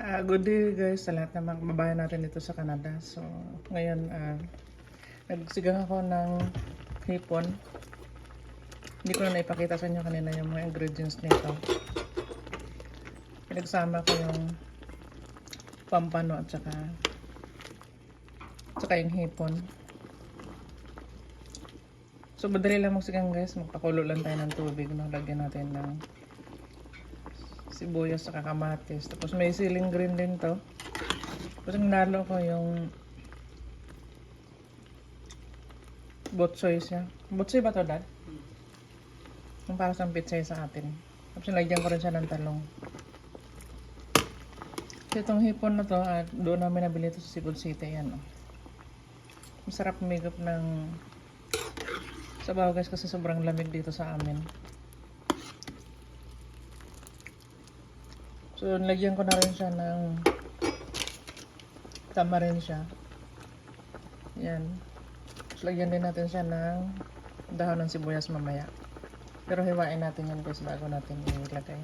Good day guys sa lahat ng mga kababayan natin dito sa Canada. So, ngayon nagsigang ako ng hipon. Hindi ko na naipakita sa inyo kanina yung mga ingredients nito. Pinagsama ko yung pampano at saka yung hipon. So, madali lang magsigang guys. Magpakulo lang tayo ng tubig. No? Lagyan natin ng sibuyas sa kamatis. Tapos may siling green din to. Tapos nalo ko yung botsoy siya. Botsoy ba to, Dad? Yung para sa pitsay sa atin. Tapos nilagyan ko rin siya ng talong. So itong hipon na to, doon namin nabili ito sa Cebu City. Yan, oh. Masarap umigop ng sabaw guys kasi sobrang lamig dito sa amin. So, nilagyan ko na rin siya ng tamarin siya. Yan. So, lagyan din natin siya ng dahon ng sibuyas mamaya. Pero hiwain natin yan guys bago natin ilagay.